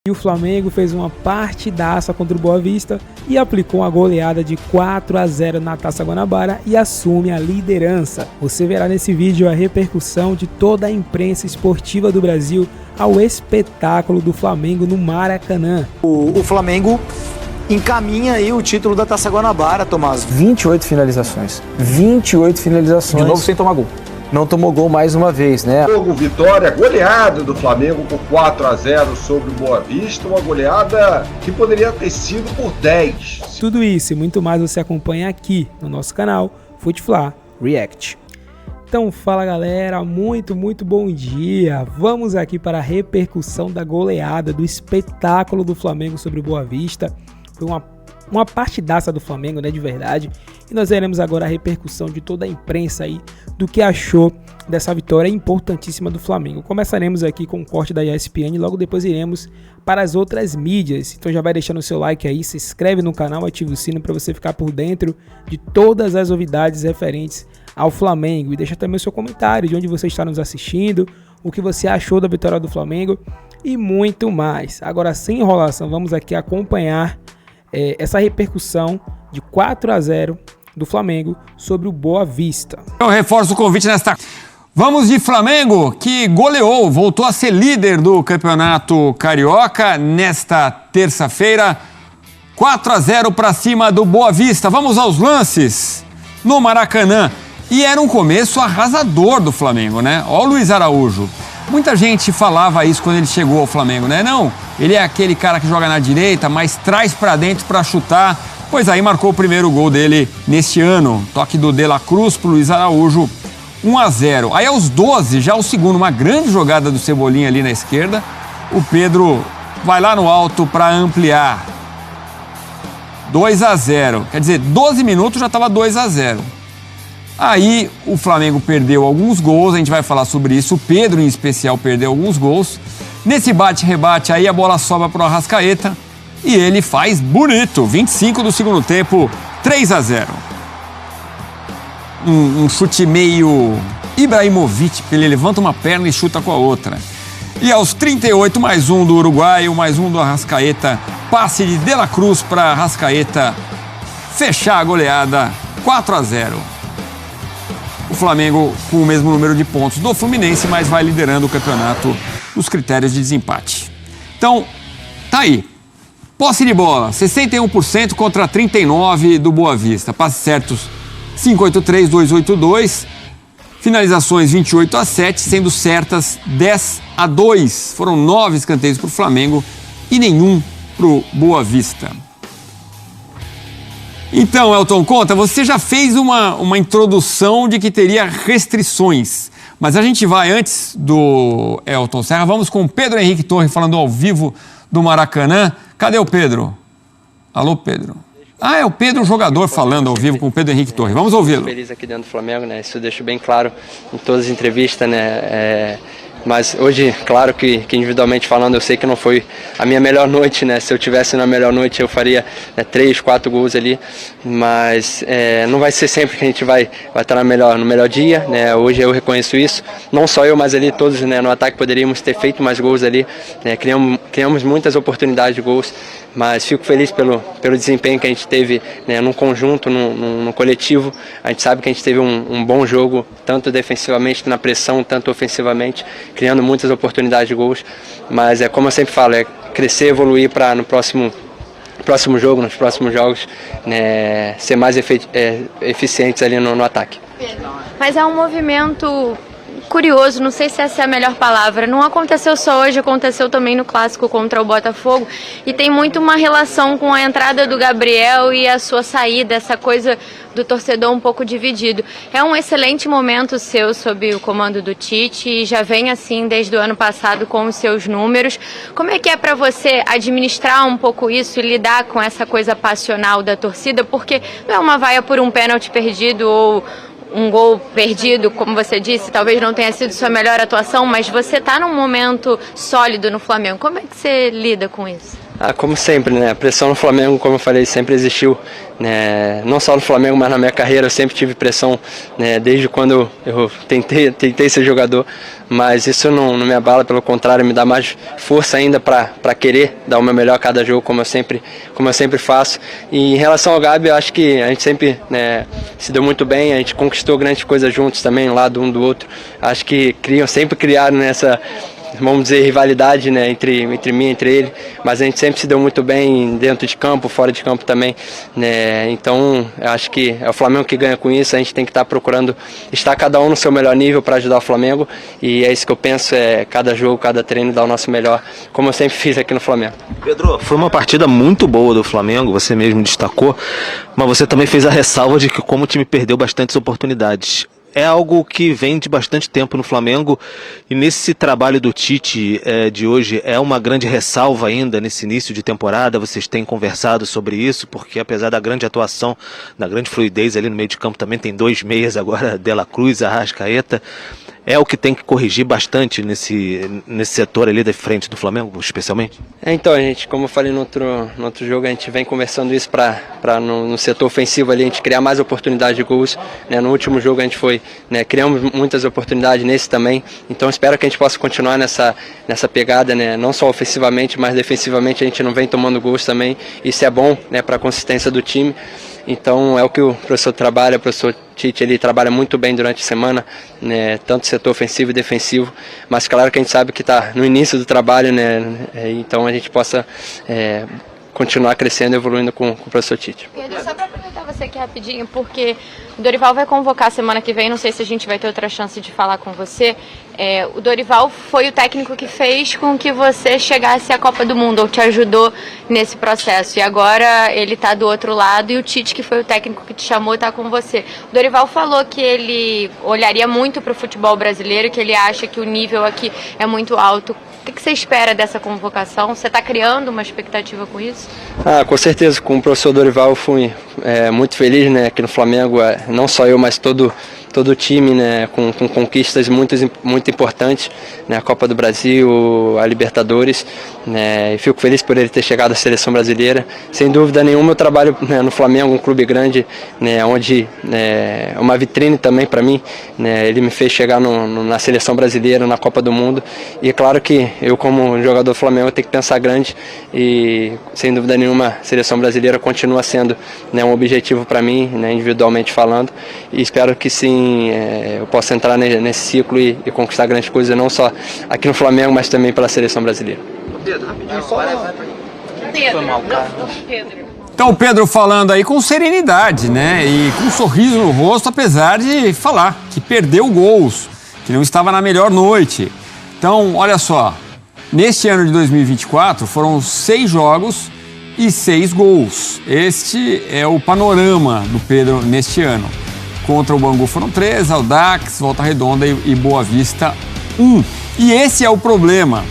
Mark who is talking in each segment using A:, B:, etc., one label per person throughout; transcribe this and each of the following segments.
A: E o Flamengo fez uma partidaça contra o Boa Vista e aplicou uma goleada de 4-0 na Taça Guanabara e assume a liderança. Você verá nesse vídeo a repercussão de toda a imprensa esportiva do Brasil ao espetáculo do Flamengo no Maracanã.
B: O Flamengo encaminha aí o título da Taça Guanabara, Tomás.
C: 28 finalizações. 28 finalizações.
B: De novo sem tomar gol.
C: Não tomou gol mais uma vez, né?
D: Jogo, vitória, goleada do Flamengo por 4-0 sobre o Boa Vista, uma goleada que poderia ter sido por 10.
A: Tudo isso e muito mais você acompanha aqui no nosso canal Futefla React. Então fala galera, muito bom dia. Vamos aqui para a repercussão da goleada, do espetáculo do Flamengo sobre o Boa Vista. Foi uma partidaça do Flamengo, né, de verdade. E nós veremos agora a repercussão de toda a imprensa aí do que achou dessa vitória importantíssima do Flamengo. Começaremos aqui com o corte da ESPN e logo depois iremos para as outras mídias. Então já vai deixando o seu like aí, se inscreve no canal, ativa o sino para você ficar por dentro de todas as novidades referentes ao Flamengo. E deixa também o seu comentário de onde você está nos assistindo, o que você achou da vitória do Flamengo e muito mais. Agora sem enrolação, vamos aqui acompanhar essa repercussão de 4-0 do Flamengo sobre o Boa Vista.
E: Eu reforço o convite nesta... Vamos de Flamengo, que goleou, voltou a ser líder do Campeonato Carioca nesta terça-feira. 4-0 para cima do Boa Vista. Vamos aos lances no Maracanã. E era um começo arrasador do Flamengo, né? Ó o Luiz Araújo. Muita gente falava isso quando ele chegou ao Flamengo, né? Não, ele é aquele cara que joga na direita, mas traz pra dentro pra chutar. Pois aí marcou o primeiro gol dele neste ano. Toque do De La Cruz pro Luiz Araújo, 1-0. Aí aos 12, já o segundo, uma grande jogada do Cebolinha ali na esquerda. O Pedro vai lá no alto pra ampliar. 2-0. Quer dizer, 12 minutos já tava 2-0. Aí o Flamengo perdeu alguns gols, a gente vai falar sobre isso. O Pedro, em especial, perdeu alguns gols. Nesse bate-rebate, aí a bola sobra para o Arrascaeta e ele faz bonito. 25 do segundo tempo, 3-0. Um chute meio Ibrahimovic, ele levanta uma perna e chuta com a outra. E aos 38, mais um do uruguaio, mais um do Arrascaeta. Passe de De La Cruz para Arrascaeta fechar a goleada, 4-0. O Flamengo com o mesmo número de pontos do Fluminense, mas vai liderando o campeonato nos critérios de desempate. Então, tá aí. Posse de bola, 61% contra 39% do Boa Vista. Passes certos, 583, 282. Finalizações, 28-7, sendo certas 10-2. Foram 9 escanteios para o Flamengo e nenhum para o Boa Vista. Então, Elton, conta, você já fez uma introdução de que teria restrições, mas a gente vai, antes do Elton Serra, vamos com o Pedro Henrique Torre falando ao vivo do Maracanã. Cadê o Pedro? Alô, Pedro? Ah, é o Pedro, jogador, falando ao vivo com o Pedro Henrique Torre. Vamos ouvi-lo.
F: Feliz aqui dentro do Flamengo, né? Isso eu deixo bem claro em todas as entrevistas, né? Mas hoje, claro que individualmente falando, eu sei que não foi a minha melhor noite, né? Se eu tivesse na melhor noite, eu faria 3, 4 gols ali. Mas não vai ser sempre que a gente vai estar no melhor dia, né? Hoje eu reconheço isso. Não só eu, mas ali todos, né? No ataque poderíamos ter feito mais gols ali, né? Criamos muitas oportunidades de gols. Mas fico feliz pelo desempenho que a gente teve, né, num conjunto, num coletivo. A gente sabe que a gente teve um bom jogo, tanto defensivamente, na pressão, tanto ofensivamente, criando muitas oportunidades de gols. Mas como eu sempre falo, crescer, evoluir para no próximo jogo, nos próximos jogos, né, ser mais eficientes ali no ataque.
G: Mas é um movimento curioso, não sei se essa é a melhor palavra. Não aconteceu só hoje, aconteceu também no clássico contra o Botafogo e tem muito uma relação com a entrada do Gabriel e a sua saída, essa coisa do torcedor um pouco dividido. É um excelente momento seu sob o comando do Tite e já vem assim desde o ano passado com os seus números. Como é que é para você administrar um pouco isso e lidar com essa coisa passional da torcida? Porque não é uma vaia por um pênalti perdido ou um gol perdido, como você disse, talvez não tenha sido sua melhor atuação, mas você está num momento sólido no Flamengo. Como é que você lida com isso?
F: Como sempre, né? A pressão no Flamengo, como eu falei, sempre existiu, né? Não só no Flamengo, mas na minha carreira eu sempre tive pressão, né? Desde quando eu tentei ser jogador, mas isso não me abala, pelo contrário, me dá mais força ainda para querer dar o meu melhor a cada jogo, como eu sempre faço. E em relação ao Gabi, eu acho que a gente sempre, né, se deu muito bem, a gente conquistou grandes coisas juntos também, um lado um do outro. Acho que sempre criaram nessa, vamos dizer, rivalidade, né, entre mim e entre ele, mas a gente sempre se deu muito bem dentro de campo, fora de campo também, né, então eu acho que é o Flamengo que ganha com isso. A gente tem que estar procurando estar cada um no seu melhor nível para ajudar o Flamengo, e é isso que eu penso, cada jogo, cada treino dar o nosso melhor, como eu sempre fiz aqui no Flamengo.
H: Pedro, foi uma partida muito boa do Flamengo, você mesmo destacou, mas você também fez a ressalva de que como o time perdeu bastantes oportunidades. É algo que vem de bastante tempo no Flamengo, e nesse trabalho do Tite de hoje é uma grande ressalva ainda nesse início de temporada. Vocês têm conversado sobre isso, porque apesar da grande atuação, da grande fluidez ali no meio de campo, também tem 2 meias agora, Dela Cruz, Arrascaeta. É o que tem que corrigir bastante nesse setor ali da frente do Flamengo, especialmente?
F: Então, gente, como eu falei no outro jogo, a gente vem conversando isso para no setor ofensivo ali a gente criar mais oportunidades de gols, né? No último jogo a gente criamos muitas oportunidades, nesse também, então espero que a gente possa continuar nessa pegada, né? Não só ofensivamente, mas defensivamente a gente não vem tomando gols também. Isso é bom, né, para a consistência do time. Então é o que o professor trabalha, o professor Tite, ele trabalha muito bem durante a semana, né, tanto setor ofensivo e defensivo, mas claro que a gente sabe que está no início do trabalho, né, então a gente possa continuar crescendo e evoluindo com o professor Tite.
G: Pedro, só para aproveitar você aqui rapidinho, porque o Dorival vai convocar semana que vem, não sei se a gente vai ter outra chance de falar com você. O Dorival foi o técnico que fez com que você chegasse à Copa do Mundo, ou te ajudou nesse processo, e agora ele está do outro lado, e o Tite, que foi o técnico que te chamou, está com você. O Dorival falou que ele olharia muito para o futebol brasileiro, que ele acha que o nível aqui é muito alto. O que você espera dessa convocação? Você está criando uma expectativa com isso?
F: Com certeza, com o professor Dorival eu fui muito feliz, né, aqui no Flamengo, não só eu, mas todo o time, né, com conquistas muito importantes, né, a Copa do Brasil, a Libertadores, né, e fico feliz por ele ter chegado à seleção brasileira. Sem dúvida nenhuma, eu trabalho, né, no Flamengo, um clube grande, né, onde é uma vitrine também para mim, né, ele me fez chegar na seleção brasileira, na Copa do Mundo, e é claro que eu, como jogador do Flamengo, tenho que pensar grande, e sem dúvida nenhuma a seleção brasileira continua sendo, né, um objetivo para mim, né, individualmente falando, e espero que sim, eu possa entrar nesse ciclo e conquistar grandes coisas, não só aqui no Flamengo, mas também pela seleção brasileira.
E: Então o Pedro falando aí com serenidade, né, e com um sorriso no rosto, apesar de falar que perdeu gols, que não estava na melhor noite. Então, olha só, neste ano de 2024 foram 6 jogos e 6 gols. Este é o panorama do Pedro neste ano. Contra o Bangu foram 3, Audax, Volta Redonda e Boa Vista 1. E esse é o problema.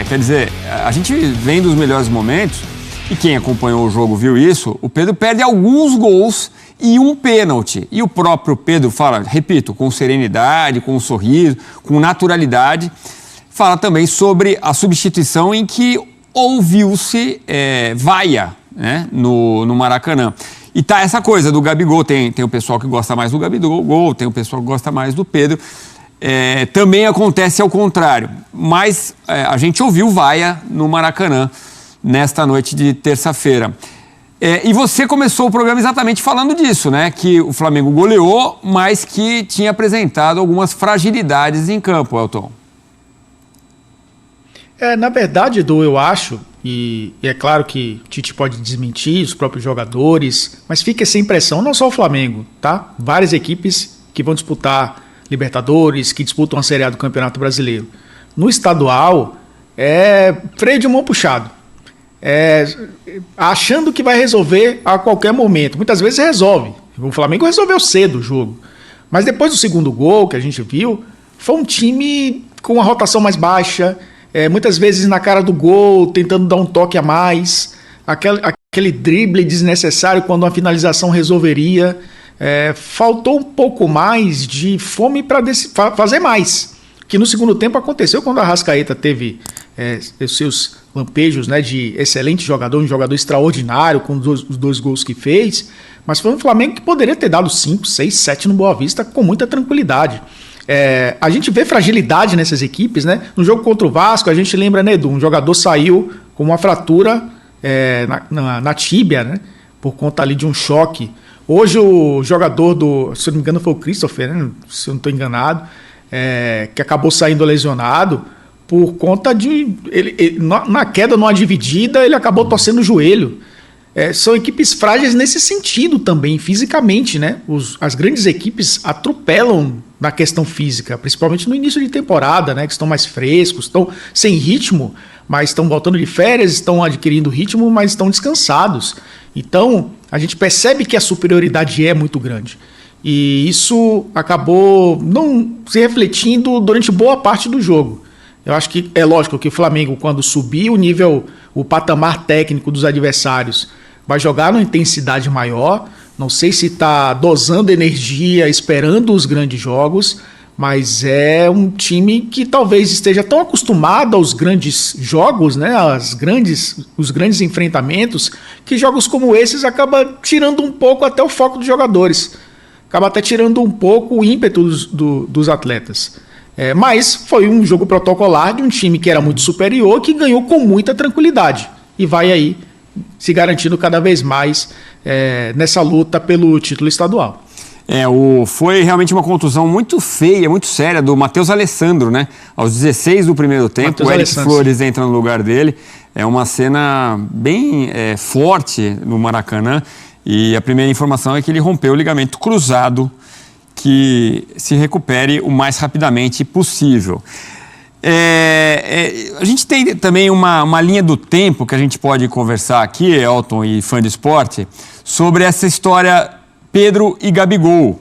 E: Quer dizer, a gente vem dos melhores momentos, e quem acompanhou o jogo viu isso, o Pedro perde alguns gols e um pênalti. E o próprio Pedro fala, repito, com serenidade, com um sorriso, com naturalidade, fala também sobre a substituição em que ouviu-se vaia, né, no Maracanã. E tá essa coisa do Gabigol, tem o pessoal que gosta mais do Gabigol, tem o pessoal que gosta mais do Pedro. Também acontece ao contrário, mas a gente ouviu vaia no Maracanã nesta noite de terça-feira. E você começou o programa exatamente falando disso, né? Que o Flamengo goleou, mas que tinha apresentado algumas fragilidades em campo, Elton.
I: Na verdade, Edu, eu acho, e é claro que o Tite pode desmentir, os próprios jogadores, mas fica essa impressão, não só o Flamengo, tá? Várias equipes que vão disputar Libertadores, que disputam a Série A do Campeonato Brasileiro. No estadual, freio de mão puxado. Achando que vai resolver a qualquer momento. Muitas vezes resolve. O Flamengo resolveu cedo o jogo. Mas depois do segundo gol que a gente viu, foi um time com uma rotação mais baixa, muitas vezes na cara do gol, tentando dar um toque a mais, aquele drible desnecessário quando uma finalização resolveria. Faltou um pouco mais de fome para fazer mais, que no segundo tempo aconteceu quando a Arrascaeta teve os seus lampejos, né, de excelente jogador, um jogador extraordinário com os 2 gols que fez, mas foi um Flamengo que poderia ter dado 5, 6, 7 no Boa Vista com muita tranquilidade. A gente vê fragilidade nessas equipes, né? No jogo contra o Vasco, a gente lembra, né, Edu, um jogador saiu com uma fratura na tíbia, né? Por conta ali de um choque. Hoje o jogador se eu não me engano foi o Christopher, né? Se eu não estou enganado, que acabou saindo lesionado por conta de... na queda numa dividida, ele acabou torcendo o joelho. São equipes frágeis nesse sentido também, fisicamente, né? As grandes equipes atropelam na questão física, principalmente no início de temporada, né? Que estão mais frescos, estão sem ritmo, mas estão voltando de férias, estão adquirindo ritmo, mas estão descansados. Então, a gente percebe que a superioridade é muito grande. E isso acabou não se refletindo durante boa parte do jogo. Eu acho que é lógico que o Flamengo, quando subir o patamar técnico dos adversários, vai jogar numa intensidade maior. Não sei se está dosando energia, esperando os grandes jogos, mas é um time que talvez esteja tão acostumado aos grandes jogos, né, os grandes enfrentamentos, que jogos como esses acabam tirando um pouco até o foco dos jogadores. Acaba até tirando um pouco o ímpeto dos atletas. Mas foi um jogo protocolar de um time que era muito superior, que ganhou com muita tranquilidade. E vai aí se garantindo cada vez mais nessa luta pelo título estadual.
E: Foi realmente uma contusão muito feia, muito séria do Matheus Alessandro, né? Aos 16 do primeiro tempo, Mateus o Eric Flores entra no lugar dele. É uma cena bem forte no Maracanã. E a primeira informação é que ele rompeu o ligamento cruzado, que se recupere o mais rapidamente possível. A gente tem também uma linha do tempo que a gente pode conversar aqui, Elton e fã de esporte, sobre essa história Pedro e Gabigol.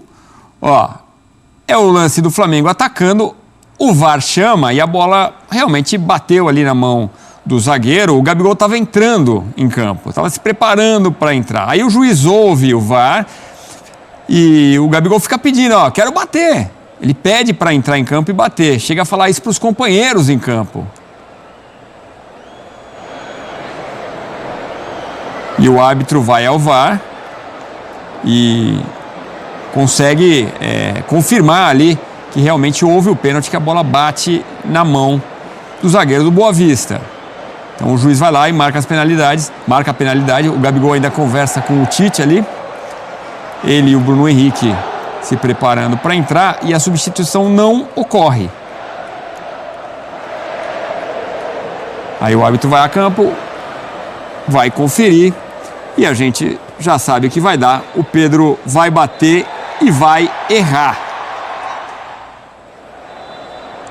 E: É o lance do Flamengo atacando, o VAR chama e a bola realmente bateu ali na mão do zagueiro. O Gabigol estava entrando em campo, estava se preparando para entrar. Aí o juiz ouve o VAR e o Gabigol fica pedindo, quero bater. Ele pede para entrar em campo e bater. Chega a falar isso para os companheiros em campo. E o árbitro vai ao VAR e consegue confirmar ali que realmente houve o pênalti, que a bola bate na mão do zagueiro do Boa Vista. Então o juiz vai lá e marca a penalidade. O Gabigol ainda conversa com o Tite ali. Ele e o Bruno Henrique se preparando para entrar e a substituição não ocorre. Aí o árbitro vai a campo, vai conferir e a gente já sabe o que vai dar. O Pedro vai bater e vai errar.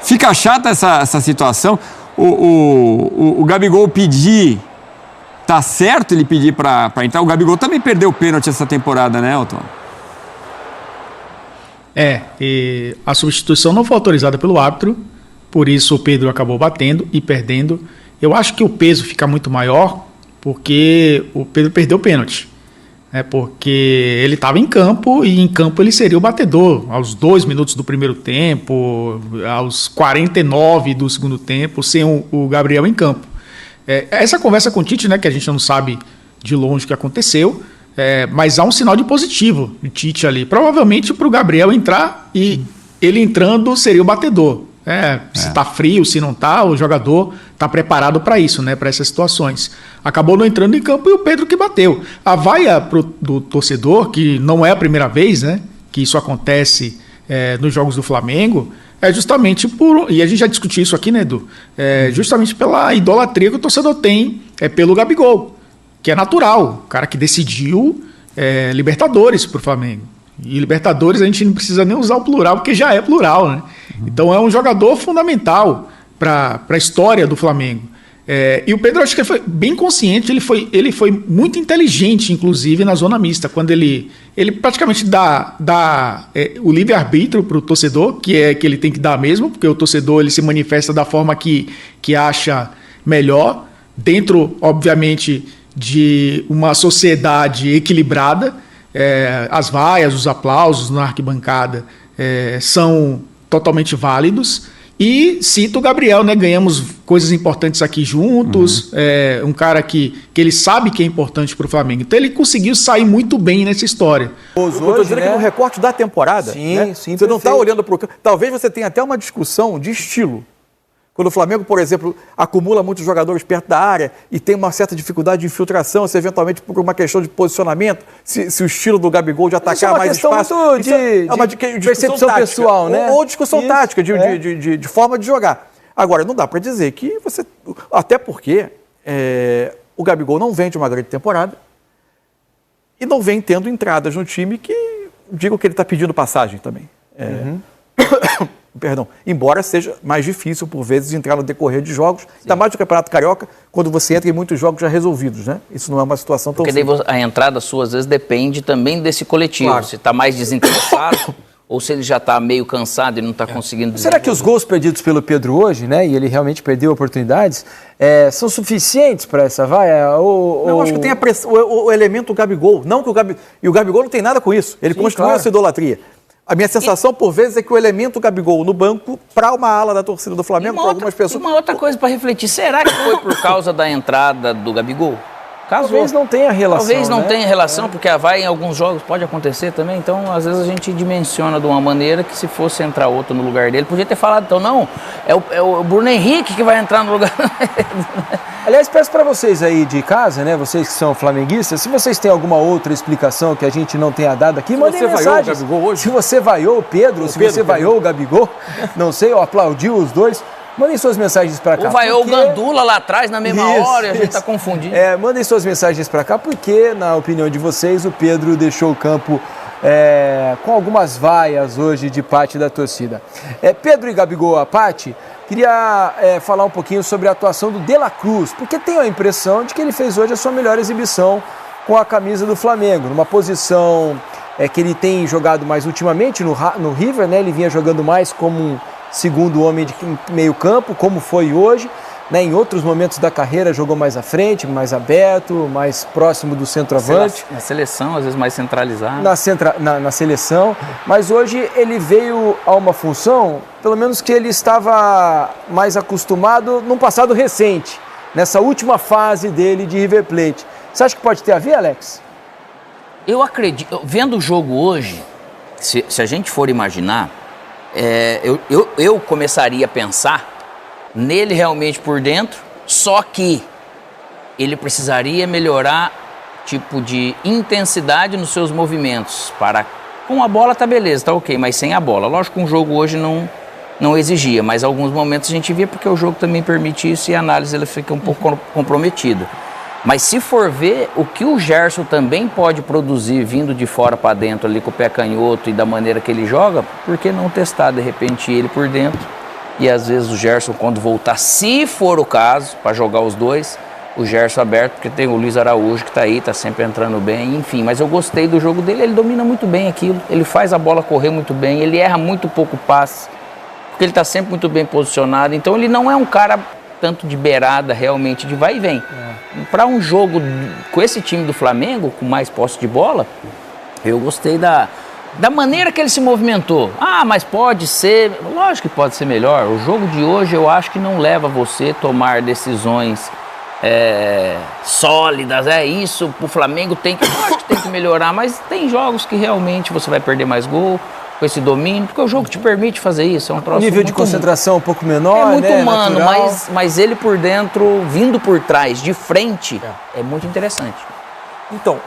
E: Fica chata essa situação. O Gabigol pedir, tá certo ele pedir para entrar. O Gabigol também perdeu o pênalti essa temporada, né, Elton?
I: E a substituição não foi autorizada pelo árbitro, por isso o Pedro acabou batendo e perdendo. Eu acho que o peso fica muito maior porque o Pedro perdeu o pênalti. Porque ele estava em campo e em campo ele seria o batedor aos 2 minutos do primeiro tempo, aos 49 do segundo tempo, sem o Gabriel em campo. Essa conversa com o Tite, né, que a gente não sabe de longe o que aconteceu, mas há um sinal de positivo de Tite ali. Provavelmente para o Gabriel entrar e ele entrando seria o batedor. Se está frio, se não está, o jogador está preparado para isso, né, para essas situações. Acabou não entrando em campo e o Pedro que bateu. A vaia do torcedor, que não é a primeira vez, né, que isso acontece nos jogos do Flamengo, é justamente e a gente já discutiu isso aqui, né, Edu? Justamente pela idolatria que o torcedor tem pelo Gabigol, que é natural, o cara que decidiu Libertadores para o Flamengo. E Libertadores a gente não precisa nem usar o plural, porque já é plural, né? Então é um jogador fundamental para a história do Flamengo. E o Pedro, acho que ele foi bem consciente, ele foi muito inteligente, inclusive, na zona mista, quando ele praticamente dá o livre-arbítrio para o torcedor, que ele tem que dar mesmo, porque o torcedor ele se manifesta da forma que acha melhor, dentro, obviamente, de uma sociedade equilibrada. As vaias, os aplausos na arquibancada são totalmente válidos E cito o Gabriel, né? Ganhamos coisas importantes aqui juntos. Um cara que ele sabe que é importante para o Flamengo. Então ele conseguiu sair muito bem nessa história.
J: Eu estou dizendo que no recorte da temporada,
C: sim,
J: você não está olhando para o... Talvez você tenha até uma discussão de estilo. Quando o Flamengo, por exemplo, acumula muitos jogadores perto da área e tem uma certa dificuldade de infiltração, se eventualmente por uma questão de posicionamento, se o estilo do Gabigol de atacar mais espaço...
C: É uma questão de percepção tática, pessoal, né?
J: Ou discussão tática, de forma de jogar. Agora, não dá para dizer que você... Até porque o Gabigol não vem de uma grande temporada e não vem tendo entradas no time que digam que ele está pedindo passagem também. Perdão, embora seja mais difícil, por vezes, entrar no decorrer de jogos, ainda mais do Campeonato Carioca, quando você entra em muitos jogos já resolvidos, né? Isso não é uma situação tão simples.
K: Porque daí a entrada sua, às vezes, depende também desse coletivo.
J: Claro.
K: Se está mais desinteressado ou se ele já está meio cansado e não está conseguindo...
C: Será que os gols perdidos pelo Pedro hoje, né, e ele realmente perdeu oportunidades, são suficientes para essa vaia?
J: Eu acho que tem o elemento Gabigol. Não que e o Gabigol não tem nada com isso. Ele construiu essa idolatria. A minha sensação, por vezes, é que o elemento Gabigol no banco, para uma ala da torcida do Flamengo, para algumas pessoas...
K: Uma outra coisa para refletir, será que foi por causa da entrada do Gabigol?
C: Talvez não tenha relação.
K: Talvez não tenha relação, porque a vaia em alguns jogos pode acontecer também. Então, às vezes, a gente dimensiona de uma maneira que se fosse entrar outro no lugar dele, podia ter falado, então, não, é o Bruno Henrique que vai entrar no lugar.
C: Aliás, peço para vocês aí de casa, né, vocês que são flamenguistas, se vocês têm alguma outra explicação que a gente não tenha dado aqui, mandem mensagens. Se você vaiou o Pedro, se você vaiou o Gabigol, não sei, ou aplaudiu os dois, mandem suas mensagens para cá.
K: Ou vaiou o Gandula lá atrás na mesma hora e a gente está confundindo.
C: Mandem suas mensagens para cá, porque, na opinião de vocês, o Pedro deixou o campo com algumas vaias hoje de parte da torcida. Pedro e Gabigol à parte, queria falar um pouquinho sobre a atuação do De La Cruz, porque tenho a impressão de que ele fez hoje a sua melhor exibição com a camisa do Flamengo, numa posição que ele tem jogado mais ultimamente no River, né? Ele vinha jogando mais como um segundo homem de meio campo, como foi hoje, né? Em outros momentos da carreira jogou mais à frente, mais aberto, mais próximo do centroavante.
K: Na seleção, às vezes mais centralizado.
C: Na seleção, mas hoje ele veio a uma função, pelo menos que ele estava mais acostumado num passado recente, nessa última fase dele de River Plate. Você acha que pode ter a ver, Alex?
K: Eu acredito, vendo o jogo hoje, se a gente for imaginar, eu começaria a pensar nele realmente por dentro, só que ele precisaria melhorar tipo de intensidade nos seus movimentos. Com a bola tá beleza, tá ok, mas sem a bola. Lógico que um jogo hoje não exigia, mas alguns momentos a gente via porque o jogo também permite isso e a análise ela fica um pouco comprometida. Mas se for ver o que o Gerson também pode produzir vindo de fora para dentro ali com o pé canhoto e da maneira que ele joga, por que não testar de repente ele por dentro? E às vezes o Gerson, quando voltar, se for o caso, para jogar os dois, o Gerson aberto, porque tem o Luiz Araújo que está aí, está sempre entrando bem, enfim. Mas eu gostei do jogo dele, ele domina muito bem aquilo, ele faz a bola correr muito bem, ele erra muito pouco passe, porque ele está sempre muito bem posicionado. Então ele não é um cara tanto de beirada, realmente, de vai e vem. Para um jogo com esse time do Flamengo, com mais posse de bola, eu gostei da maneira que ele se movimentou. Mas pode ser, lógico que pode ser melhor. O jogo de hoje eu acho que não leva você a tomar decisões sólidas. Isso, o Flamengo tem que melhorar, mas tem jogos que realmente você vai perder mais gol com esse domínio, porque o jogo te permite fazer isso. É um troço
C: nível de concentração um pouco menor,
K: é muito humano,
C: natural.
K: mas ele por dentro, vindo por trás, de frente, é muito interessante.
J: Então,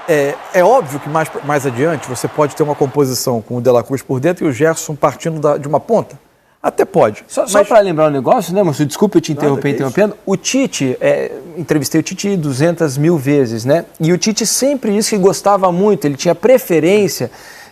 J: é óbvio que mais adiante você pode ter uma composição com o De La Cruz por dentro e o Gerson partindo de uma ponta. Até pode.
C: Só para lembrar um negócio, né, moço? Desculpa eu te interrompendo. O Tite, entrevistei o Tite 200 mil vezes, né? E o Tite sempre disse que gostava muito, ele tinha preferência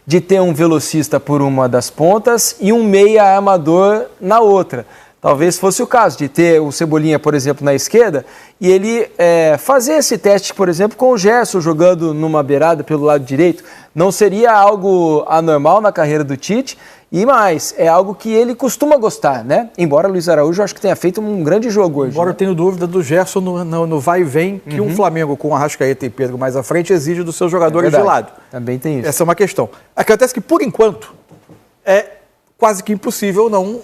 C: de ter um velocista por uma das pontas e um meia armador na outra. Talvez fosse o caso de ter o Cebolinha, por exemplo, na esquerda e ele fazer esse teste, por exemplo, com o Gerson jogando numa beirada pelo lado direito. Não seria algo anormal na carreira do Tite e mais, é algo que ele costuma gostar, né? Embora o Luiz Araújo acho que tenha feito um grande jogo hoje.
J: Embora eu tenha dúvida do Gerson no vai e vem que um Flamengo com Arrascaeta e Pedro mais à frente exige dos seus jogadores de lado.
C: Também tem isso.
J: Essa é uma questão. Acontece que, por enquanto, é quase que impossível não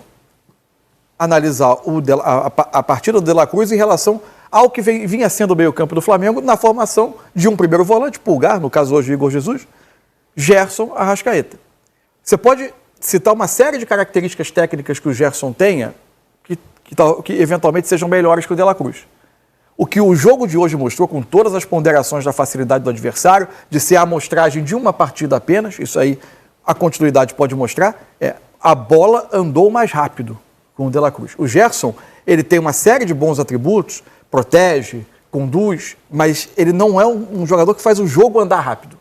J: analisar a partida do De La Cruz em relação ao que vinha sendo o meio-campo do Flamengo na formação de um primeiro volante, Pulgar, no caso hoje Igor Jesus, Gerson, Arrascaeta. Você pode citar uma série de características técnicas que o Gerson tenha que eventualmente sejam melhores que o De La Cruz. O que o jogo de hoje mostrou, com todas as ponderações da facilidade do adversário, de ser a amostragem de uma partida apenas, isso aí a continuidade pode mostrar, a bola andou mais rápido com o De La Cruz. O Gerson, ele tem uma série de bons atributos, protege, conduz, mas ele não é um jogador que faz o jogo andar rápido.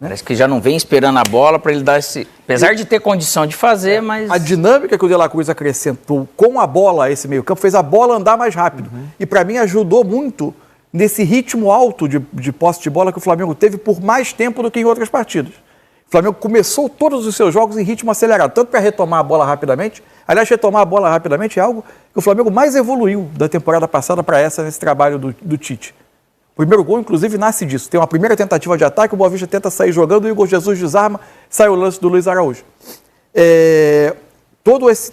K: Parece que já não vem esperando a bola para ele dar esse... Apesar de ter condição de fazer, mas...
J: A dinâmica que o De La Cruz acrescentou com a bola a esse meio campo fez a bola andar mais rápido. E para mim ajudou muito nesse ritmo alto de posse de bola que o Flamengo teve por mais tempo do que em outras partidas. O Flamengo começou todos os seus jogos em ritmo acelerado, tanto para retomar a bola rapidamente. Aliás, retomar a bola rapidamente é algo que o Flamengo mais evoluiu da temporada passada para essa, nesse trabalho do Tite. O primeiro gol, inclusive, nasce disso. Tem uma primeira tentativa de ataque, o Boa Vista tenta sair jogando, o Igor Jesus desarma, sai o lance do Luiz Araújo.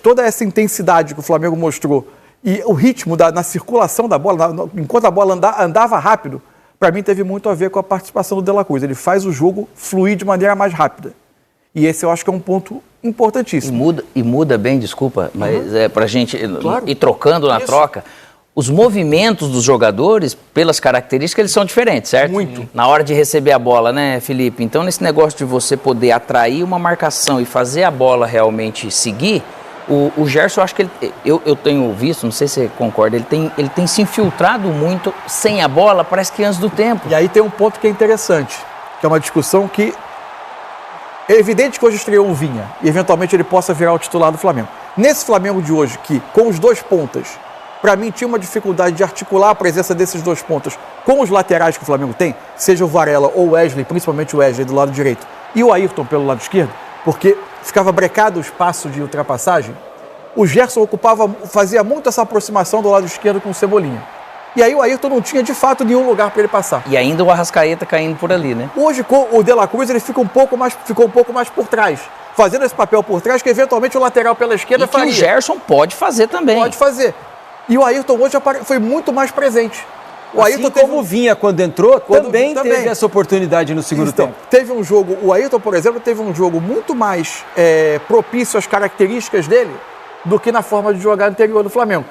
J: Toda essa intensidade que o Flamengo mostrou e o ritmo na circulação da bola, enquanto a bola andava rápido, para mim teve muito a ver com a participação do De La Cruz. Ele faz o jogo fluir de maneira mais rápida. E esse eu acho que é um ponto importantíssimo.
K: E muda bem, desculpa, mas para a gente
J: Claro.
K: ir trocando na troca, os movimentos dos jogadores, pelas características, eles são diferentes, certo?
J: Muito.
K: Na hora de receber a bola, né, Felipe? Então, nesse negócio de você poder atrair uma marcação e fazer a bola realmente seguir, o Gerson, eu acho que eu tenho visto, não sei se você concorda, ele tem se infiltrado muito sem a bola, parece que antes do tempo.
J: E aí tem um ponto que é interessante, que é uma discussão que é evidente que hoje estreou o Vinha e eventualmente ele possa virar o titular do Flamengo. Nesse Flamengo de hoje, que com os dois pontas, para mim tinha uma dificuldade de articular a presença desses dois pontas com os laterais que o Flamengo tem, seja o Varela ou o Wesley, principalmente o Wesley do lado direito, e o Ayrton pelo lado esquerdo, porque ficava brecado o espaço de ultrapassagem. O Gerson fazia muito essa aproximação do lado esquerdo com o Cebolinha. E aí o Ayrton não tinha de fato nenhum lugar para ele passar.
K: E ainda o Arrascaeta caindo por ali, né?
J: Hoje com o De La Cruz ele ficou um pouco mais por trás, fazendo esse papel por trás que eventualmente o lateral pela esquerda
K: E que
J: faria.
K: o Gerson pode fazer também.
J: Pode fazer. E o Ayrton hoje foi muito mais presente. O Ayrton
C: Assim como Vinha quando entrou, também teve essa oportunidade no segundo tempo.
J: Teve um jogo, o Ayrton, por exemplo, teve um jogo muito mais propício às características dele do que na forma de jogar anterior do Flamengo.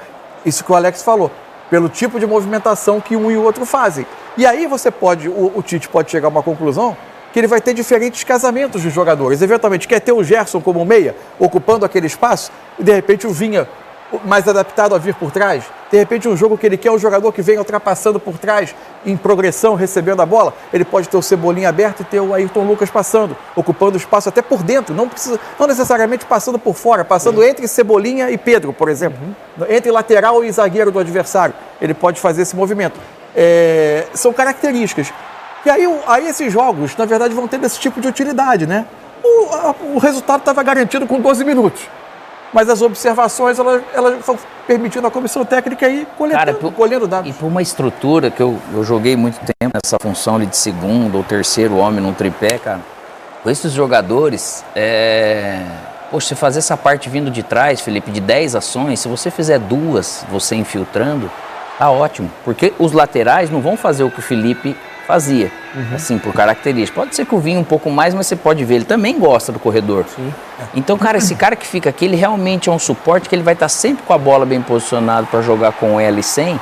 J: Isso que o Alex falou, pelo tipo de movimentação que um e o outro fazem. E aí o Tite pode chegar a uma conclusão que ele vai ter diferentes casamentos de jogadores. Eventualmente quer ter o Gerson como meia, ocupando aquele espaço, e de repente o Vinha mais adaptado a vir por trás. De repente, um jogo que ele quer um jogador que venha ultrapassando por trás, em progressão, recebendo a bola. Ele pode ter o Cebolinha aberto e ter o Ayrton Lucas passando, ocupando o espaço até por dentro, não necessariamente passando por fora, passando entre Cebolinha e Pedro, por exemplo. Entre lateral e zagueiro do adversário. Ele pode fazer esse movimento. São características. E aí esses jogos, na verdade, vão ter esse tipo de utilidade, né? O resultado estava garantido com 12 minutos. Mas as observações, elas estão permitindo a comissão técnica ir colhendo dados.
K: E por uma estrutura que eu joguei muito tempo nessa função ali de segundo ou terceiro homem num tripé, cara, com esses jogadores, você fazer essa parte vindo de trás, Felipe, de 10 ações, se você fizer 2, você infiltrando, tá ótimo. Porque os laterais não vão fazer o que o Felipe fazia, assim, por característica. Pode ser que o Vinha um pouco mais, mas você pode ver, ele também gosta do corredor. Sim. Então, cara, esse cara que fica aqui, ele realmente é um suporte que ele vai estar sempre com a bola bem posicionado para jogar com ela e sem,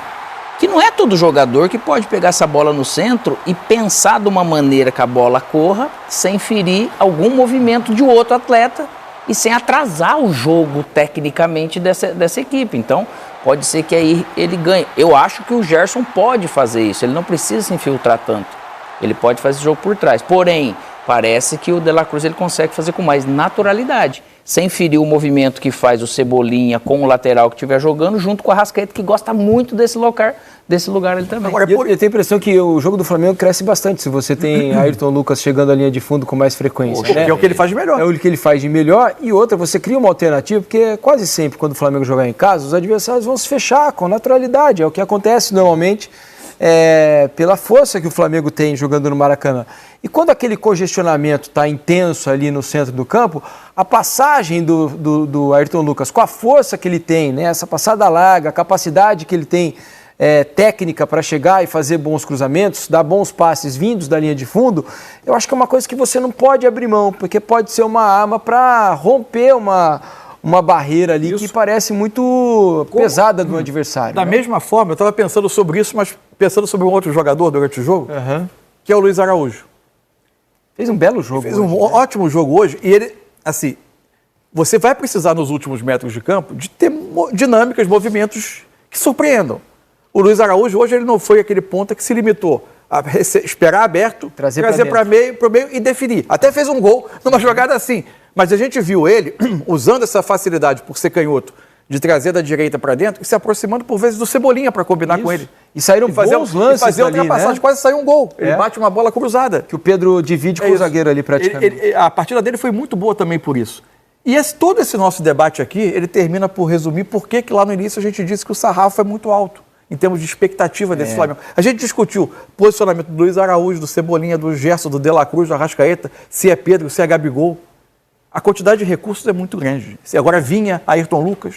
K: que não é todo jogador que pode pegar essa bola no centro e pensar de uma maneira que a bola corra sem ferir algum movimento de outro atleta e sem atrasar o jogo tecnicamente dessa equipe. Então, pode ser que aí ele ganhe. Eu acho que o Gerson pode fazer isso, ele não precisa se infiltrar tanto. Ele pode fazer esse jogo por trás. Porém, parece que o De La Cruz ele consegue fazer com mais naturalidade, sem ferir o movimento que faz o Cebolinha com o lateral que estiver jogando, junto com a Arrascaeta, que gosta muito desse lugar ele também.
C: Agora, eu tenho a impressão que o jogo do Flamengo cresce bastante se você tem Ayrton Lucas chegando à linha de fundo com mais frequência.
J: Né? É o que ele faz de melhor.
C: É o que ele faz de melhor. E outra, você cria uma alternativa, porque quase sempre quando o Flamengo jogar em casa, os adversários vão se fechar com naturalidade. É o que acontece normalmente pela força que o Flamengo tem jogando no Maracanã. E quando aquele congestionamento está intenso ali no centro do campo, a passagem do Ayrton Lucas com a força que ele tem, né, essa passada larga, a capacidade que ele tem técnica para chegar e fazer bons cruzamentos, dar bons passes vindos da linha de fundo, eu acho que é uma coisa que você não pode abrir mão, porque pode ser uma arma para romper uma barreira ali que parece muito pesada do adversário.
J: Da mesma forma, eu estava pensando sobre isso, mas pensando sobre um outro jogador durante o jogo, que é o Luiz Araújo.
C: Fez um belo jogo.
J: Fez um ótimo jogo hoje. E ele, assim, você vai precisar nos últimos metros de campo de ter dinâmicas, movimentos que surpreendam. O Luiz Araújo hoje ele não foi aquele ponta que se limitou a esperar aberto, trazer para o meio e definir. Até fez um gol numa jogada assim. Mas a gente viu ele usando essa facilidade por ser canhoto, de trazer da direita para dentro e se aproximando por vezes do Cebolinha para combinar com ele.
C: E saíram bons lances
J: fazer
C: ali,
J: ultrapassagem,
C: né?
J: quase saiu um gol. Ele bate uma bola cruzada.
C: Que o Pedro divide com o zagueiro ali praticamente.
J: A partida dele foi muito boa também por isso. E todo esse nosso debate aqui, ele termina por resumir por que lá no início a gente disse que o sarrafo é muito alto, em termos de expectativa desse Flamengo. A gente discutiu posicionamento do Luiz Araújo, do Cebolinha, do Gerson, do De La Cruz, do Arrascaeta, se é Pedro, se é Gabigol. A quantidade de recursos é muito grande. Se agora vinha Ayrton Lucas,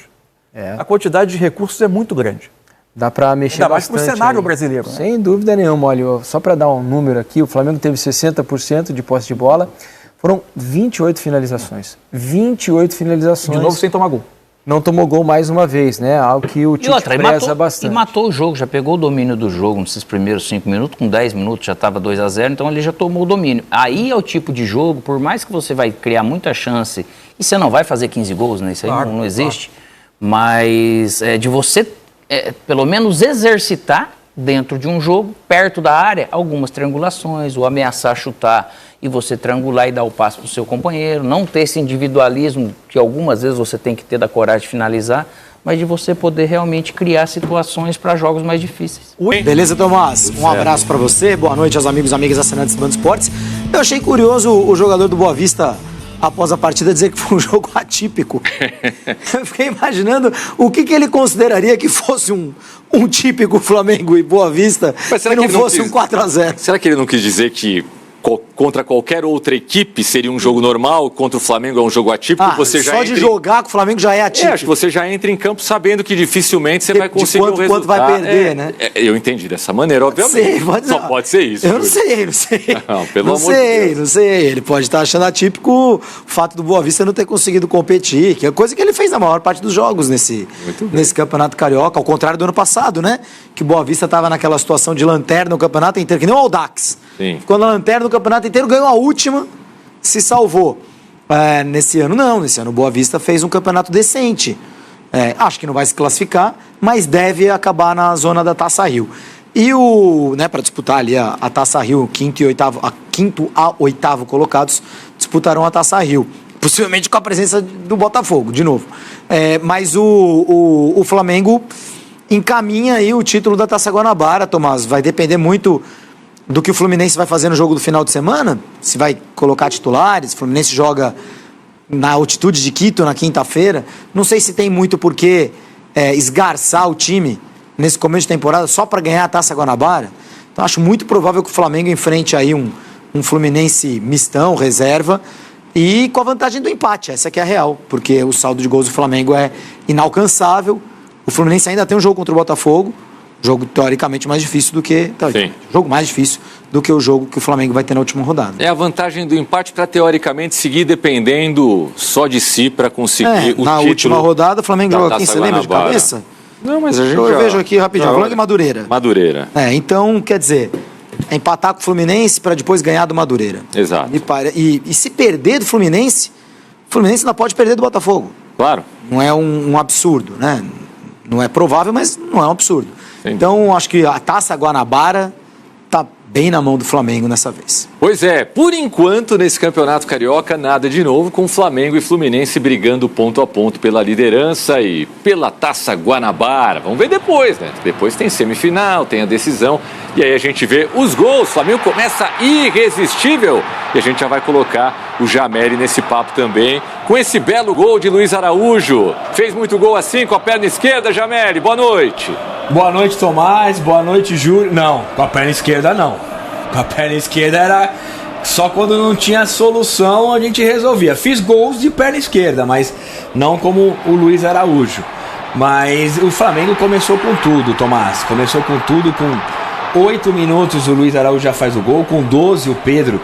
J: a quantidade de recursos é muito grande.
C: Dá para mexer
J: ainda mais
C: bastante.
J: Para o cenário brasileiro. Né?
C: Sem dúvida nenhuma. Olha, só para dar um número aqui, o Flamengo teve 60% de posse de bola, foram 28 finalizações. 28 finalizações.
J: De novo sem tomar gol.
C: Não tomou gol mais uma vez, né? Algo que o Tite preza bastante.
K: E matou o jogo, já pegou o domínio do jogo nesses primeiros 5 minutos, com 10 minutos já estava 2-0, então ele já tomou o domínio. Aí é o tipo de jogo, por mais que você vai criar muita chance, e você não vai fazer 15 gols, né? Isso aí não existe, mas de você, pelo menos, exercitar dentro de um jogo, perto da área, algumas triangulações, ou ameaçar chutar e você triangular e dar o passe para o seu companheiro, não ter esse individualismo que algumas vezes você tem que ter da coragem de finalizar, mas de você poder realmente criar situações para jogos mais difíceis.
B: Beleza, Tomás? Um abraço para você, boa noite aos amigos e amigas assinantes do Band Esportes. Eu achei curioso o jogador do Boa Vista, após a partida, dizer que foi um jogo atípico. Eu fiquei imaginando o que ele consideraria que fosse um típico Flamengo e Boa Vista, que não fosse um 4-0.
L: Será que ele não quis dizer que contra qualquer outra equipe seria um jogo normal, contra o Flamengo é um jogo atípico? Você já
B: só de jogar com o Flamengo já é atípico.
L: Acho que você já entra em campo sabendo que dificilmente você vai conseguir o resultado.
B: Quanto vai perder, né?
L: Eu entendi dessa maneira, obviamente. Só pode ser isso.
B: Eu não sei.
L: Não, pelo amor de Deus.
B: Não sei. Ele pode estar achando atípico o fato do Boa Vista não ter conseguido competir, que é coisa que ele fez na maior parte dos jogos nesse Campeonato Carioca, ao contrário do ano passado, né? Que o Boa Vista estava naquela situação de lanterna no Campeonato inteiro, que nem o Audax.
L: Sim.
B: Ficou na lanterna no Campeonato inteiro, ganhou a última, se salvou. Nesse ano não, nesse ano o Boa Vista fez um campeonato decente. Acho que não vai se classificar, mas deve acabar na zona da Taça Rio. E para disputar ali a Taça Rio, quinto a oitavo colocados disputarão a Taça Rio. Possivelmente com a presença do Botafogo, de novo. Mas o Flamengo encaminha aí o título da Taça Guanabara, Tomás. Vai depender muito do que o Fluminense vai fazer no jogo do final de semana, se vai colocar titulares. O Fluminense joga na altitude de Quito na quinta-feira. Não sei se tem muito por que esgarçar o time nesse começo de temporada só para ganhar a Taça Guanabara. Então acho muito provável que o Flamengo enfrente aí um Fluminense mistão, reserva, e com a vantagem do empate. Essa que é a real, porque o saldo de gols do Flamengo é inalcançável. O Fluminense ainda tem um jogo contra o Botafogo, jogo teoricamente mais difícil do que... Jogo mais difícil do que o jogo que o Flamengo vai ter na última rodada.
L: É a vantagem do empate para, teoricamente, seguir dependendo só de si para conseguir o título.
B: Na última rodada, o Flamengo joga quem? Você lembra de cabeça?
L: Não, mas a gente
B: eu vejo aqui rapidinho. Flamengo e Madureira.
L: Madureira.
B: Então, quer dizer, empatar com o Fluminense para depois ganhar do Madureira.
L: Exato.
B: E se perder do Fluminense, o Fluminense ainda pode perder do Botafogo.
L: Claro.
B: Não é um absurdo, né? Não é provável, mas não é um absurdo.
L: Sim.
B: Então, acho que a Taça Guanabara está bem na mão do Flamengo nessa vez.
L: Pois é, por enquanto, nesse Campeonato Carioca, nada de novo, com Flamengo e Fluminense brigando ponto a ponto pela liderança e pela Taça Guanabara. Vamos ver depois, né? Depois tem semifinal, tem a decisão, e aí a gente vê os gols. O Flamengo começa irresistível, e a gente já vai colocar o Jameli nesse papo também, com esse belo gol de Luiz Araújo. Fez muito gol assim, com a perna esquerda, Jameli. Boa noite.
M: Boa noite, Tomás. Boa noite, Júlio. Não, com a perna esquerda não. Com a perna esquerda era só quando não tinha solução a gente resolvia. Fiz gols de perna esquerda, mas não como o Luiz Araújo. Mas o Flamengo começou com tudo, Tomás. Começou com tudo, com 8 minutos o Luiz Araújo já faz o gol, com 12 o Pedro,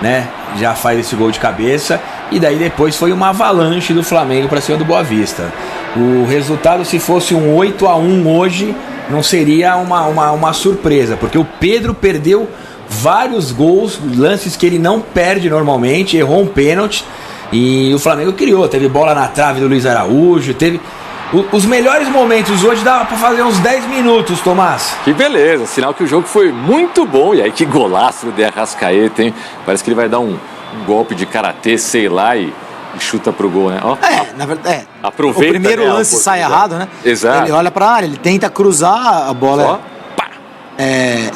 M: né, já faz esse gol de cabeça. E daí depois foi uma avalanche do Flamengo para cima do Boa Vista. O resultado, se fosse um 8-1 hoje, não seria uma surpresa, porque o Pedro perdeu vários gols, lances que ele não perde normalmente, errou um pênalti e o Flamengo criou, teve bola na trave do Luiz Araújo, teve os melhores momentos hoje, dava pra fazer uns 10 minutos, Tomás.
L: Que beleza, sinal que o jogo foi muito bom. E aí que golaço de Arrascaeta, hein? Parece que ele vai dar um golpe de karatê, sei lá, e chuta pro gol, né? Ó,
B: na verdade,
L: aproveita,
B: o primeiro lance sai errado, né?
L: Exato.
B: Ele olha pra área, ele tenta cruzar, a bola é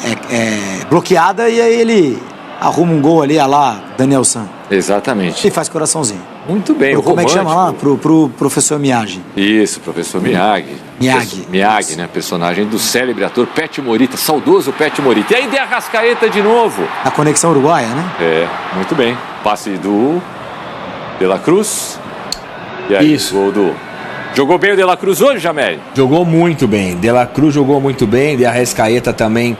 B: bloqueada e aí ele arruma um gol ali, lá, Daniel San.
L: Exatamente.
B: E faz coraçãozinho.
L: Muito bem,
B: como é que chama lá? Pro professor Miyagi.
L: Isso, professor Miyagi. Miyagi, né? Personagem do célebre ator Pet Morita, saudoso Pet Morita. E aí de Arrascaeta de novo.
B: A conexão uruguaia, né?
L: É, muito bem. Passe do De La Cruz. E aí,
M: isso.
L: Gol do... Jogou bem o De La Cruz hoje, Jamel?
M: Jogou muito bem. De La Cruz jogou muito bem. De Arrascaeta também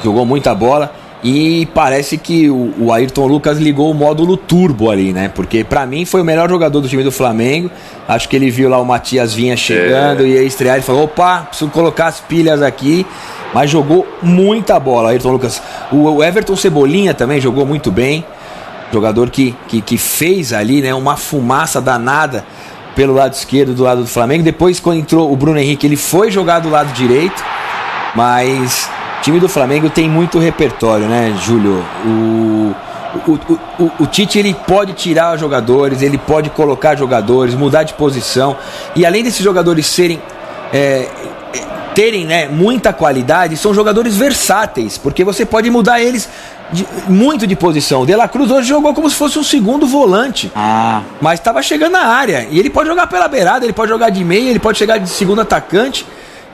M: jogou muita bola. E parece que o Ayrton Lucas ligou o módulo turbo ali, né? Porque pra mim foi o melhor jogador do time do Flamengo. Acho que ele viu lá o Matias Vinha chegando e ia estrear. Ele falou, opa, preciso colocar as pilhas aqui. Mas jogou muita bola, Ayrton Lucas. O Everton Cebolinha também jogou muito bem. Jogador que fez ali, né, uma fumaça danada pelo lado esquerdo do lado do Flamengo. Depois, quando entrou o Bruno Henrique, ele foi jogar do lado direito. Mas... o time do Flamengo tem muito repertório, né, Júlio? O Tite, ele pode tirar jogadores, ele pode colocar jogadores, mudar de posição. E além desses jogadores terem, né, muita qualidade, são jogadores versáteis, porque você pode mudar eles muito de posição. O De La Cruz hoje jogou como se fosse um segundo volante, mas estava chegando na área. E ele pode jogar pela beirada, ele pode jogar de meia, ele pode chegar de segundo atacante.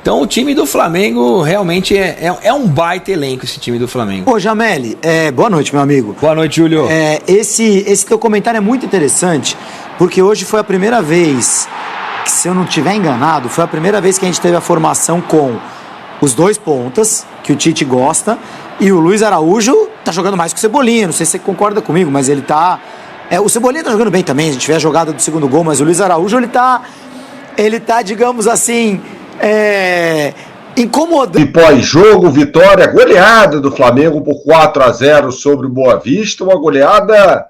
M: Então o time do Flamengo realmente é um baita elenco, esse time do Flamengo.
B: Ô, Jameli, boa noite, meu amigo.
M: Boa noite, Júlio.
B: Esse teu comentário é muito interessante, porque hoje foi a primeira vez, que, se eu não estiver enganado, foi a primeira vez que a gente teve a formação com os dois pontas, que o Tite gosta, e o Luiz Araújo tá jogando mais que o Cebolinha. Não sei se você concorda comigo, mas ele tá... o Cebolinha tá jogando bem também, a gente vê a jogada do segundo gol, mas o Luiz Araújo, ele tá, digamos assim... incomodando.
D: E pós-jogo, vitória, goleada do Flamengo por 4-0 sobre o Boa Vista, uma goleada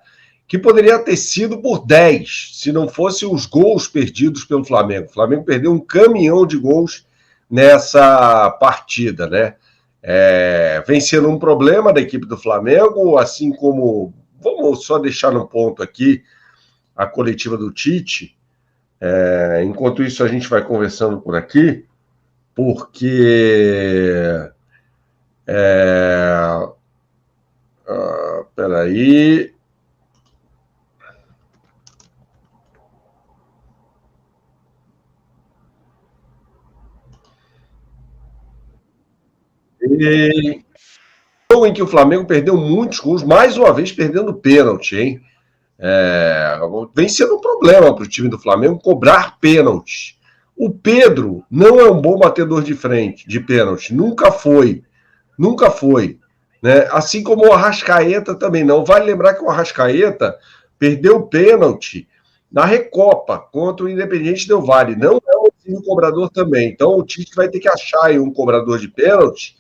D: que poderia ter sido por 10, se não fosse os gols perdidos pelo Flamengo. O Flamengo perdeu um caminhão de gols nessa partida, né? Vem sendo um problema da equipe do Flamengo, assim como, vamos só deixar no ponto aqui, a coletiva do Tite. Enquanto isso, a gente vai conversando por aqui, porque... peraí... em que o Flamengo perdeu muitos gols, mais uma vez perdendo pênalti, hein? Vem sendo um problema para o time do Flamengo cobrar pênalti. O Pedro não é um bom batedor de pênalti, nunca foi, né? Assim como o Arrascaeta também não. Vale lembrar que o Arrascaeta perdeu o pênalti na Recopa contra o Independiente Del Valle, não é um cobrador também. Então o Tite vai ter que achar aí um cobrador de pênalti,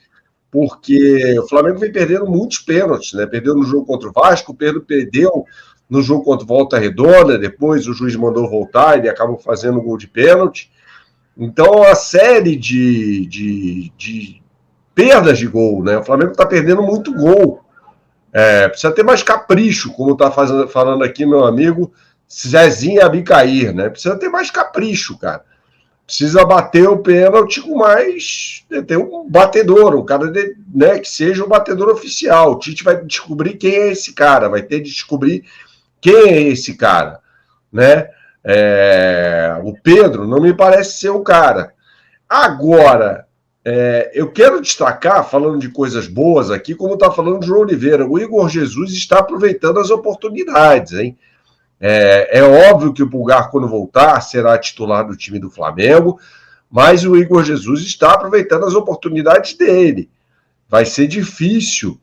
D: porque o Flamengo vem perdendo muitos pênaltis, né? Perdeu no jogo contra o Vasco, perdeu no jogo contra o Volta Redonda, depois o juiz mandou voltar, ele acabou fazendo um gol de pênalti. Então, a série de perdas de gol, né? O Flamengo está perdendo muito gol. Precisa ter mais capricho, como está falando aqui meu amigo Zezinho Abicair, né? Precisa ter mais capricho, cara. Precisa bater o pênalti com mais... ter um batedor, um cara né, que seja o batedor oficial. O Tite vai descobrir quem é esse cara, vai ter de descobrir quem é esse cara, né? O Pedro não me parece ser o cara. Agora, Eu quero destacar, falando de coisas boas aqui, como está falando o João Oliveira, o Igor Jesus está aproveitando as oportunidades, hein? É óbvio que o Pulgar, quando voltar, será titular do time do Flamengo, mas o Igor Jesus está aproveitando as oportunidades dele. Vai ser difícil,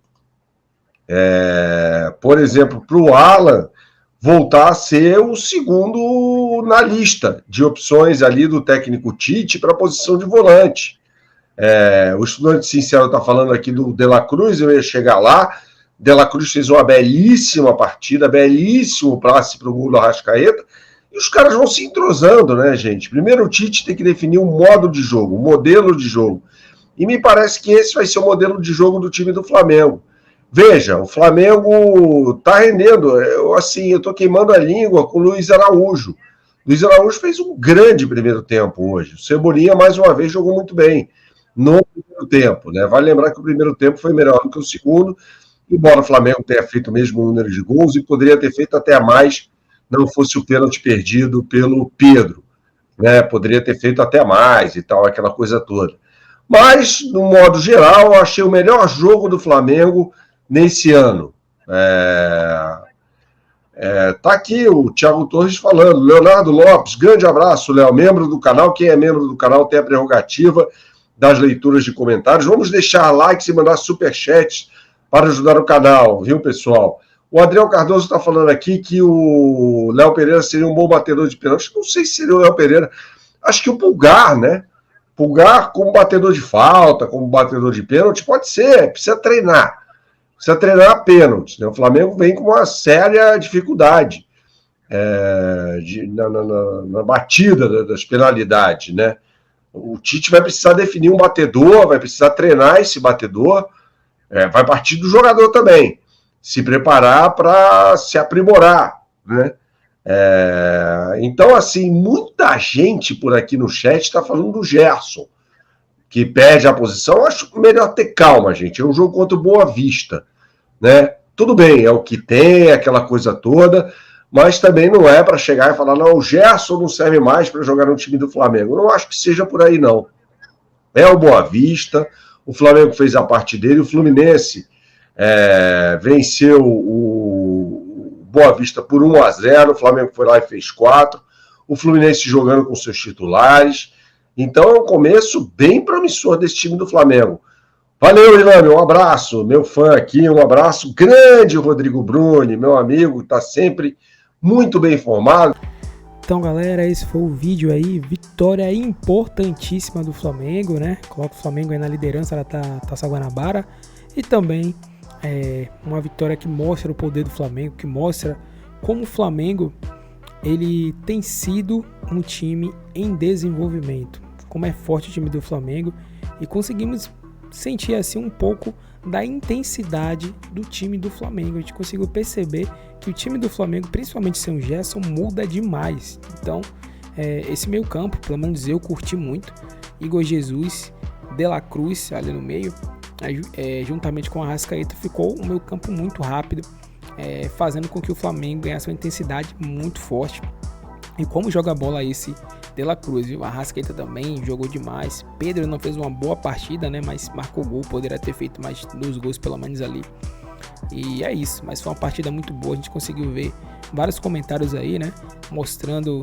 D: por exemplo, para o Alan voltar a ser o segundo na lista de opções ali do técnico Tite para a posição de volante. O estudante sincero está falando aqui do De La Cruz, eu ia chegar lá. De La Cruz fez uma belíssima partida, belíssimo passe para o gol do Arrascaeta, e os caras vão se entrosando, né, gente? Primeiro o Tite tem que definir um modo de jogo, um modelo de jogo, e me parece que esse vai ser o modelo de jogo do time do Flamengo. Veja, o Flamengo está rendendo, eu estou queimando a língua com o Luiz Araújo. Luiz Araújo fez um grande primeiro tempo hoje, o Cebolinha mais uma vez jogou muito bem no primeiro tempo, né? Vale lembrar que o primeiro tempo foi melhor do que o segundo, embora o Flamengo tenha feito o mesmo número de gols e poderia ter feito até mais, não fosse o pênalti perdido pelo Pedro, né? Poderia ter feito até mais e tal, aquela coisa toda. Mas, no modo geral, eu achei o melhor jogo do Flamengo nesse ano. Tá aqui o Thiago Torres falando, Leonardo Lopes, grande abraço, Léo, membro do canal. Quem é membro do canal tem a prerrogativa das leituras de comentários. Vamos deixar likes e mandar superchats para ajudar o canal, viu, pessoal? O Adriel Cardoso está falando aqui que o Léo Pereira seria um bom batedor de pênalti. Não sei se seria o Léo Pereira. Acho que o Pulgar, né? Pulgar como batedor de falta, como batedor de pênalti, pode ser. Precisa treinar. Precisa treinar pênalti, né? O Flamengo vem com uma séria dificuldade na batida das penalidades, né? O Tite vai precisar definir um batedor, vai precisar treinar esse batedor. Vai partir do jogador também, se preparar para se aprimorar, né? Então, assim, muita gente por aqui no chat está falando do Gerson, que perde a posição. Eu acho melhor ter calma, gente. É um jogo contra o Boa Vista, né? Tudo bem, é o que tem, aquela coisa toda, mas também não é para chegar e falar, não, o Gerson não serve mais para jogar no time do Flamengo. Eu não acho que seja por aí, não. É o Boa Vista. O Flamengo fez a parte dele, o Fluminense venceu o Boa Vista por 1-0, o Flamengo foi lá e fez 4, o Fluminense jogando com seus titulares. Então é um começo bem promissor desse time do Flamengo. Valeu, Ilane, um abraço, meu fã aqui, um abraço grande, Rodrigo Bruni, meu amigo, está sempre muito bem informado.
A: Então, galera, esse foi o vídeo aí, vitória importantíssima do Flamengo, né? Coloca o Flamengo aí na liderança da Taça Guanabara e também uma vitória que mostra o poder do Flamengo, que mostra como o Flamengo ele tem sido um time em desenvolvimento, como é forte o time do Flamengo, e conseguimos sentir assim um pouco da intensidade do time do Flamengo. A gente conseguiu perceber que o time do Flamengo, principalmente sem o Gerson, muda demais. Então, esse meio campo, pelo menos eu curti muito. Igor Jesus, De La Cruz ali no meio, juntamente com a Arrascaeta, ficou um meio campo muito rápido, fazendo com que o Flamengo ganhasse uma intensidade muito forte. E como joga a bola esse De La Cruz, viu? A Arrascaeta também jogou demais. Pedro não fez uma boa partida, né? Mas marcou gol, poderia ter feito mais 2 gols pelo menos ali. E é isso, mas foi uma partida muito boa. A gente conseguiu ver vários comentários aí, né? Mostrando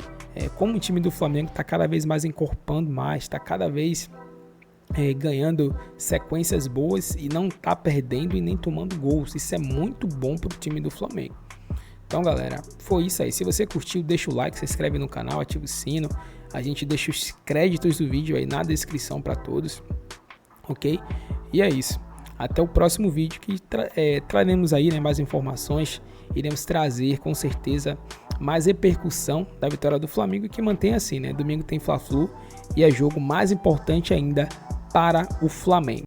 A: como o time do Flamengo está cada vez mais encorpando mais, está cada vez ganhando sequências boas e não está perdendo e nem tomando gols. Isso é muito bom para o time do Flamengo. Então, galera, foi isso aí. Se você curtiu, deixa o like, se inscreve no canal, ativa o sino. A gente deixa os créditos do vídeo aí na descrição para todos, ok? E é isso. Até o próximo vídeo que traremos aí, né, mais informações. Iremos trazer com certeza mais repercussão da vitória do Flamengo, que mantém assim, né? Domingo tem Fla-Flu e é jogo mais importante ainda para o Flamengo.